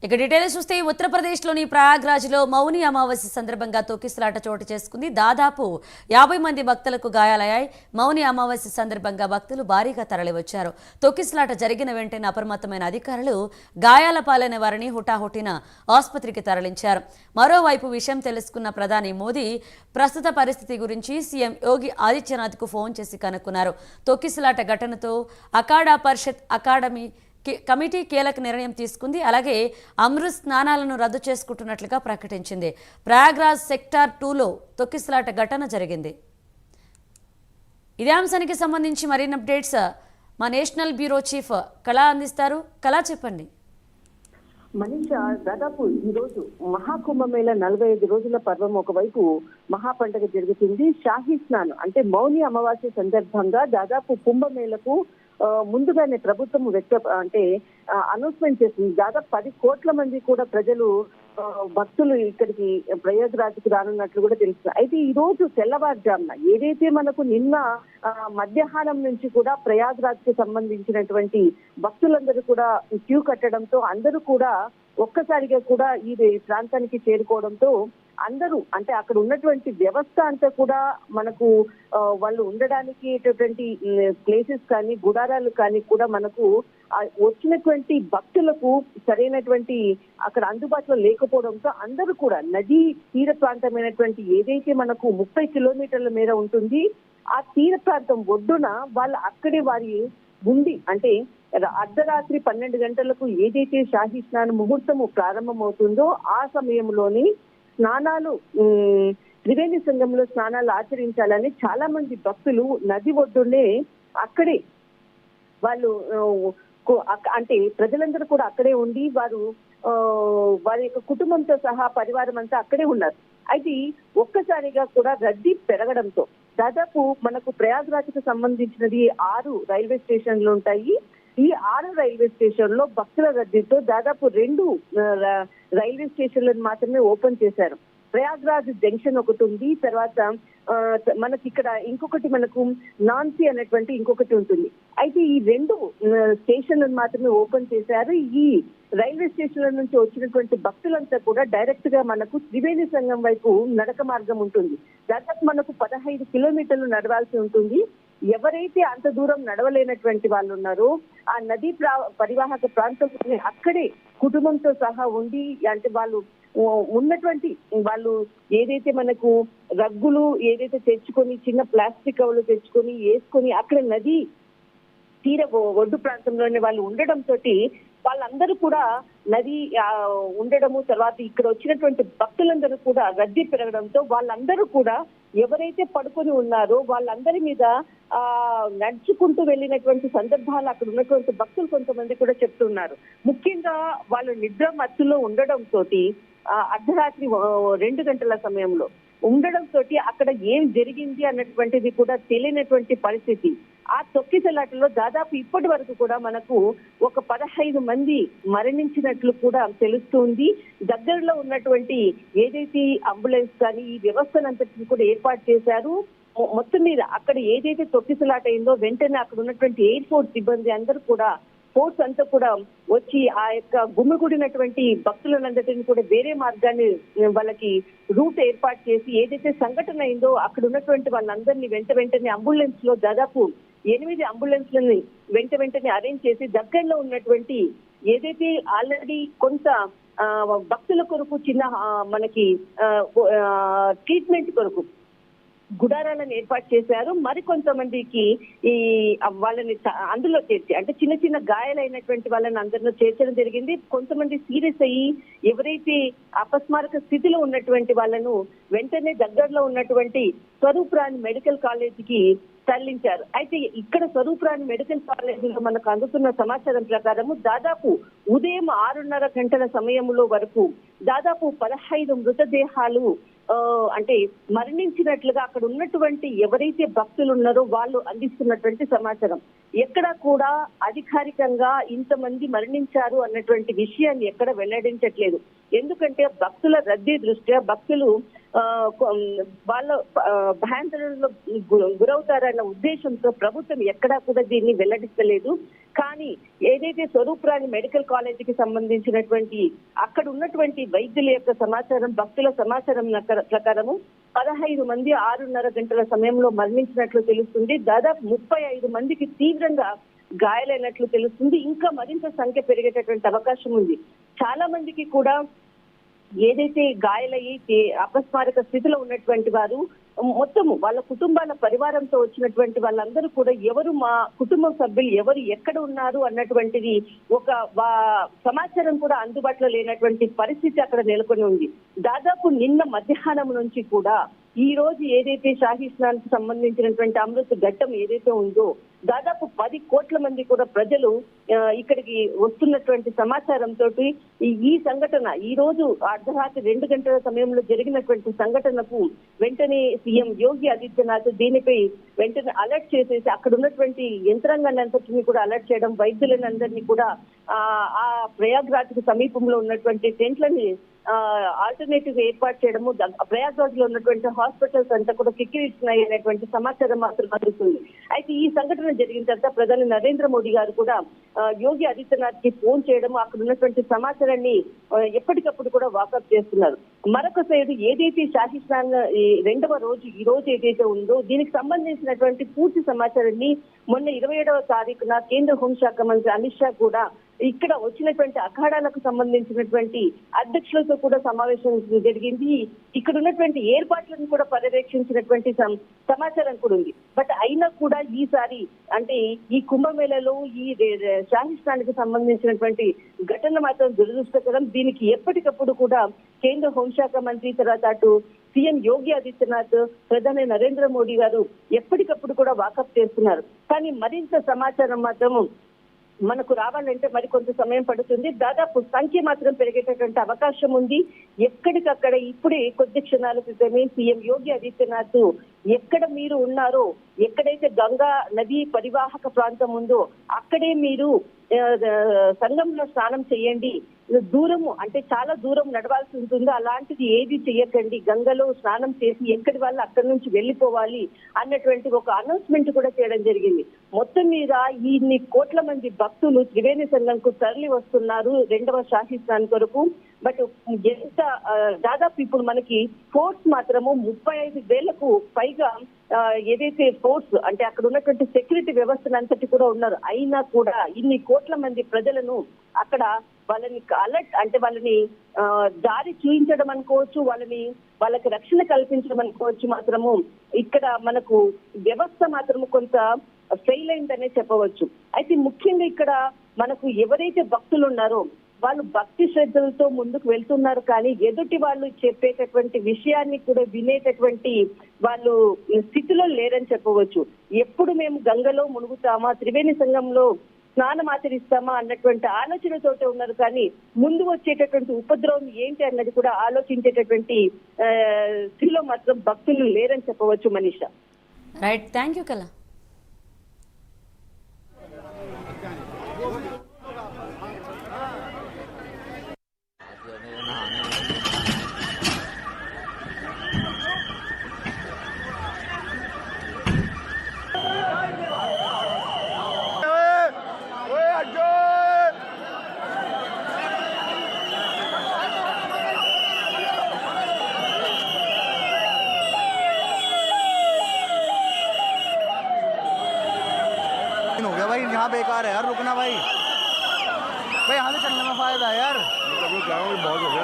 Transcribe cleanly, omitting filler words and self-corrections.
ఇక డీటెయిల్స్ చూస్తే ఉత్తరప్రదేశ్లోని ప్రయాగ్రాజ్లో మౌని అమావాస్య సందర్భంగా తొక్కిసలాట చోటు చేసుకుంది. దాదాపు 50 మంది భక్తులకు గాయాలయ్యాయి. మౌని అమావాస్య సందర్భంగా భక్తులు భారీగా తరలివచ్చారు. తొక్కిసలాట జరిగిన వెంటనే అప్రమత్తమైన అధికారులు గాయాల పాలైన వారిని హుటాహుటిన ఆసుపత్రికి తరలించారు. మరోవైపు విషయం తెలుసుకున్న ప్రధాని మోదీ ప్రస్తుత పరిస్థితి గురించి సీఎం యోగి ఆదిత్యనాథ్కు ఫోన్ చేసి కనుక్కున్నారు. తొక్కిసలాట ఘటనతో అఖాడా పరిషత్ అకాడమీ కమిటీ కీలక నిర్ణయం తీసుకుంది. అలాగే అమృత్ స్నానాలను రద్దు చేసుకుంటున్నట్లుగా ప్రకటించింది. ప్రయాగ్రాజ్ సెక్టార్ 2లో తొక్కిసలాట ఘటన జరిగింది. ఇదే అంశానికి సంబంధించి మరిన్ని అప్డేట్స్ మా నేషనల్ బ్యూరో చీఫ్ కళా అందిస్తారు. కళా చెప్పండి. మనీషా, దాదాపు ఈ రోజు మహాకుంభమేళ 45 రోజుల పర్వం ఒకవైపు మహాపండగ జరుగుతుంది. షాహీ స్నానం అంటే మౌని అమావాస్య సందర్భంగా దాదాపు కుంభమేళకు ముందుగానే ప్రభుత్వం అనౌన్స్మెంట్ చేసింది. దాదాపు 10 కోట్ల మంది కూడా ప్రజలు భక్తులు ఇక్కడికి ప్రయాగ్రాజ్కి రానున్నట్లు కూడా తెలుస్తుంది. అయితే ఈ రోజు తెల్లవారుజామున ఏదైతే మనకు నిన్న మధ్యాహ్నం నుంచి కూడా ప్రయాగ్రాజ్ కి సంబంధించినటువంటి భక్తులందరూ కూడా క్యూ కట్టడంతో అందరూ కూడా ఒక్కసారిగా కూడా ఈ ప్రాంతానికి చేరుకోవడంతో అందరూ అంటే అక్కడ ఉన్నటువంటి వ్యవస్థ అంతా కూడా మనకు వాళ్ళు ఉండడానికి ప్లేసెస్ కానీ గుడారాలు కానీ కూడా మనకు వచ్చినటువంటి భక్తులకు సరైనటువంటి అక్కడ అందుబాటులో లేకపోవడంతో అందరూ కూడా నదీ తీర ప్రాంతమైనటువంటి ఏదైతే మనకు 30 కిలోమీటర్ల మేర ఉంటుంది ఆ తీర ప్రాంతం ఒడ్డున వాళ్ళు అక్కడే వారి ఉండి అంటే అర్ధరాత్రి 12 గంటలకు ఏదైతే షాహీ స్నానం ముహూర్తము ప్రారంభమవుతుందో ఆ సమయంలోని స్నానాలు త్రివేణి సంగంలో స్నానాలు ఆచరించాలని చాలా మంది భక్తులు నది ఒడ్డునే అక్కడే వాళ్ళు అంటే ప్రజలందరూ కూడా అక్కడే ఉండి వారి యొక్క కుటుంబంతో సహా పరివారం అంతా అక్కడే ఉన్నారు. అయితే ఒక్కసారిగా కూడా రద్దీ పెరగడంతో దాదాపు మనకు ప్రయాగ్రాజ్కి సంబంధించినది 6 రైల్వే స్టేషన్లు ఉంటాయి. ఈ 6 రైల్వే స్టేషన్ లో భక్తుల రద్దీతో దాదాపు 2 రైల్వే స్టేషన్లను మాత్రమే ఓపెన్ చేశారు. ప్రయాగ్రాజ్ జంక్షన్ ఒకటి ఉంది, తర్వాత మనకి ఇక్కడ ఇంకొకటి మనకు నాన్సీ అనేటువంటి ఇంకొకటి ఉంటుంది. అయితే ఈ 2 స్టేషన్లను మాత్రమే ఓపెన్ చేశారు. ఈ రైల్వే స్టేషన్ల నుంచి వచ్చినటువంటి భక్తులంతా కూడా డైరెక్ట్ గా మనకు త్రివేణి సంగం వైపు నడక మార్గం ఉంటుంది. దాదాపు మనకు 15 కిలోమీటర్లు నడవాల్సి ఉంటుంది. ఎవరైతే అంత దూరం నడవలేనటువంటి వాళ్ళు ఉన్నారో ఆ నదీ పరివాహక ప్రాంతంలో అక్కడే కుటుంబంతో సహా ఉండి అంటే వాళ్ళు ఉన్నటువంటి వాళ్ళు ఏదైతే మనకు రగ్గులు ఏదైతే తెచ్చుకొని చిన్న ప్లాస్టిక్ కవర్లు తెచ్చుకొని వేసుకొని అక్కడ నది తీర ఒడ్డు ప్రాంతంలోనే వాళ్ళు ఉండడంతో వాళ్ళందరూ కూడా నది ఉండడము తర్వాత ఇక్కడ వచ్చినటువంటి భక్తులందరూ కూడా రద్దీ పెరగడంతో వాళ్ళందరూ కూడా ఎవరైతే పడుకొని ఉన్నారో వాళ్ళందరి మీద నడుచుకుంటూ వెళ్ళినటువంటి సందర్భాలు అక్కడ ఉన్నటువంటి భక్తులు కొంతమంది కూడా చెప్తున్నారు. ముఖ్యంగా వాళ్ళు నిద్ర మత్తులో ఉండడంతో అర్ధరాత్రి 2 గంటల సమయంలో ఉండడంతో అక్కడ ఏం జరిగింది అన్నటువంటిది కూడా తెలియనటువంటి పరిస్థితి. ఆ తొక్కిసలాటలో దాదాపు ఇప్పటి వరకు కూడా మనకు ఒక 15 మంది మరణించినట్లు కూడా తెలుస్తుంది. దగ్గరలో ఉన్నటువంటి ఏదైతే అంబులెన్స్ కానీ ఈ వ్యవస్థనంతటిని కూడా ఏర్పాటు చేశారు. మొత్తం మీద అక్కడ ఏదైతే తొక్కిసలాట అయిందో వెంటనే అక్కడ ఉన్నటువంటి ఎయిర్ ఫోర్స్ సిబ్బంది అందరూ కూడా ఫోర్స్ అంతా కూడా వచ్చి ఆ యొక్క గుమిగూడినటువంటి భక్తులందరినీ కూడా వేరే మార్గాన్ని వాళ్ళకి రూట్ ఏర్పాటు చేసి ఏదైతే సంఘటన అయిందో అక్కడ ఉన్నటువంటి వాళ్ళందరినీ వెంటనే అంబులెన్స్ లో దాదాపు 8 అంబులెన్స్లని వెంటనే అరేంజ్ చేసి దగ్గరలో ఉన్నటువంటి ఏదైతే ఆల్రెడీ కొంత భక్తుల కొరకు చిన్న మనకి ట్రీట్మెంట్ కొరకు గుడారాలను ఏర్పాటు చేశారు. మరికొంతమందికి ఈ వాళ్ళని అందులో చేర్చి అంటే చిన్న గాయాలైనటువంటి వాళ్ళని అందరిలో చేర్చడం జరిగింది. కొంతమంది సీరియస్ అయ్యి ఎవరైతే అపస్మారక స్థితిలో ఉన్నటువంటి వాళ్ళను వెంటనే దగ్గరలో ఉన్నటువంటి స్వరూప్రాణి మెడికల్ కాలేజీకి తరలించారు. అయితే ఇక్కడ స్వరూప్రాణి మెడికల్ కాలేజీలో మనకు అందుతున్న సమాచారం ప్రకారము దాదాపు ఉదయం 6:30 గంటల సమయంలో వరకు దాదాపు 15 మృతదేహాలు అంటే మరణించినట్లుగా అక్కడ ఉన్నటువంటి ఎవరైతే భక్తులు ఉన్నారో వాళ్ళు అందిస్తున్నటువంటి సమాచారం. ఎక్కడా కూడా అధికారికంగా ఇంతమంది మరణించారు అన్నటువంటి విషయాన్ని ఎక్కడ వెల్లడించట్లేదు. ఎందుకంటే భక్తుల రద్దీ దృష్ట్యా భక్తులు వాళ్ళ భయాందోళనలో గురవుతారన్న ఉద్దేశంతో ప్రభుత్వం ఎక్కడా కూడా దీన్ని వెల్లడించలేదు. కానీ ఏదైతే స్వరూపురాణి మెడికల్ కాలేజీకి సంబంధించినటువంటి అక్కడ ఉన్నటువంటి వైద్యుల యొక్క సమాచారం, భక్తుల సమాచారం ప్రకారము 15 మంది 6:30 గంటల సమయంలో మరణించినట్లు తెలుస్తుంది. దాదాపు 35 మందికి తీవ్రంగా గాయాలైనట్లు తెలుస్తుంది. ఇంకా మరింత సంఖ్య పెరిగేటటువంటి అవకాశం ఉంది. చాలా మందికి కూడా ఏదైతే గాయాలయ్యి అపస్మారక స్థితిలో ఉన్నటువంటి వారు మొత్తము వాళ్ళ కుటుంబాల పరివారంతో వచ్చినటువంటి వాళ్ళందరూ కూడా ఎవరు మా కుటుంబ సభ్యులు ఎవరు ఎక్కడ ఉన్నారు అన్నటువంటిది ఒక సమాచారం కూడా అందుబాటులో లేనటువంటి పరిస్థితి అక్కడ నెలకొని ఉంది. దాదాపు నిన్న మధ్యాహ్నం నుంచి కూడా ఈ రోజు ఏదైతే షాహీ స్నాన్కి సంబంధించినటువంటి అమృత ఘట్టం ఏదైతే ఉందో దాదాపు 10 కోట్ల మంది కూడా ప్రజలు ఇక్కడికి వస్తున్నటువంటి సమాచారంతో ఈ సంఘటన ఈ రోజు అర్ధరాత్రి 2 గంటల సమయంలో జరిగినటువంటి సంఘటనకు వెంటనే సీఎం యోగి ఆదిత్యనాథ్ దీనిపై వెంటనే అలర్ట్ చేసేసి అక్కడ ఉన్నటువంటి యంత్రాంగాన్ని అంతటిని కూడా అలర్ట్ చేయడం, వైద్యులని అందరినీ కూడా ఆ ప్రయాగ్రాజ్ కు సమీపంలో ఉన్నటువంటి టెంట్లని ఆల్టర్నేటివ్ ఏర్పాటు చేయడము, ప్రయాగ్రాజ్ లో ఉన్నటువంటి హాస్పిటల్స్ అంతా కూడా కిక్కిరిస్తున్నాయి అనేటువంటి సమాచారం మాత్రం అందుతుంది. అయితే ఈ సంఘటన జరిగిన తర్వాత ప్రధాని నరేంద్ర మోడీ గారు కూడా యోగి ఆదిత్యనాథ్ కి ఫోన్ చేయడము, అక్కడ ఉన్నటువంటి సమాచారాన్ని ఎప్పటికప్పుడు కూడా వాకప్ చేస్తున్నారు. మరొక సైడ్ ఏదైతే షాహీ స్నాన్ 2వ రోజు ఈ రోజు ఏదైతే ఉందో దీనికి సంబంధించినటువంటి పూర్తి సమాచారాన్ని మొన్న 27వ తారీఖున కేంద్ర హోంశాఖ మంత్రి అమిత్ షా కూడా ఇక్కడ వచ్చినటువంటి అఖాడాలకు సంబంధించినటువంటి అధ్యక్షులతో కూడా సమావేశం జరిగింది. ఇక్కడ ఉన్నటువంటి ఏర్పాట్లను కూడా పర్యవేక్షించినటువంటి సమాచారం కూడా ఉంది. బట్ అయినా కూడా ఈసారి అంటే ఈ కుంభమేళలో ఈ షాహీ స్నాన్కి సంబంధించినటువంటి ఘటన మాత్రం దురదృష్టకరం. దీనికి ఎప్పటికప్పుడు కూడా కేంద్ర హోంశాఖ మంత్రి తర్వాత అటు సీఎం యోగి ఆదిత్యనాథ్, ప్రధాని నరేంద్ర మోడీ గారు ఎప్పటికప్పుడు కూడా వాకప్ చేస్తున్నారు. కానీ మరింత సమాచారం మాత్రం మనకు రావాలంటే మరి కొంత సమయం పడుతుంది. దాదాపు సంఖ్య మాత్రం పెరిగేటటువంటి అవకాశం ఉంది. ఎక్కడికక్కడ ఇప్పుడే కొద్ది క్షణాల క్రితమే సీఎం యోగి ఆదిత్యనాథ్ ఎక్కడ మీరు ఉన్నారో, ఎక్కడైతే గంగా నది పరివాహక ప్రాంతం ఉందో అక్కడే మీరు సంగంలో స్నానం చేయండి, దూరము అంటే చాలా దూరం నడవాల్సి ఉంటుందో అలాంటిది ఏది చెయ్యకండి, గంగలో స్నానం చేసి ఎక్కడి వాళ్ళు అక్కడి నుంచి వెళ్ళిపోవాలి అన్నటువంటి ఒక అనౌన్స్మెంట్ కూడా చేయడం జరిగింది. మొత్తం మీద ఇన్ని కోట్ల మంది భక్తులు త్రివేణి సంగంకు తరలి వస్తున్నారు 2వ షాహీ స్నాన్ కొరకు. బట్ ఎంత దాదాపు ఇప్పుడు మనకి ఫోర్స్ మాత్రము 35,000కు పైగా ఏదైతే ఫోర్స్ అంటే అక్కడ ఉన్నటువంటి సెక్యూరిటీ వ్యవస్థను అంతటి కూడా ఉన్నారు. అయినా కూడా ఇన్ని కోట్ల మంది ప్రజలను అక్కడ వాళ్ళని అలర్ట్ అంటే వాళ్ళని దారి చూపించడం అనుకోవచ్చు, వాళ్ళకి రక్షణ కల్పించడం అనుకోవచ్చు, మాత్రము ఇక్కడ మనకు వ్యవస్థ మాత్రము కొంత ఫెయిల్ అయిందనే చెప్పవచ్చు. అయితే ముఖ్యంగా ఇక్కడ మనకు ఎవరైతే భక్తులు ఉన్నారో వాళ్ళు భక్తి శ్రద్ధలతో ముందుకు వెళ్తున్నారు, కానీ ఎదుటి వాళ్ళు చెప్పేటటువంటి విషయాన్ని కూడా వినేటటువంటి వాళ్ళు స్థితిలో లేరని చెప్పవచ్చు. ఎప్పుడు మేము గంగలో మునుగుతామా, త్రివేణి సంగంలో స్నానం ఆచరిస్తామా అన్నటువంటి ఆలోచనతోటే ఉన్నారు, కానీ ముందు వచ్చేటటువంటి ఉపద్రవం ఏంటి అన్నది కూడా ఆలోచించేటటువంటి స్థితిలో మాత్రం భక్తులు లేరని చెప్పవచ్చు. మనీషా. రైట్, థ్యాంక్ యూ కళ. हो गया भाई, यहाँ बेकार है यार रुकना भाई, यहाँ से चलने में फायदा है यार। बहुत हो गया।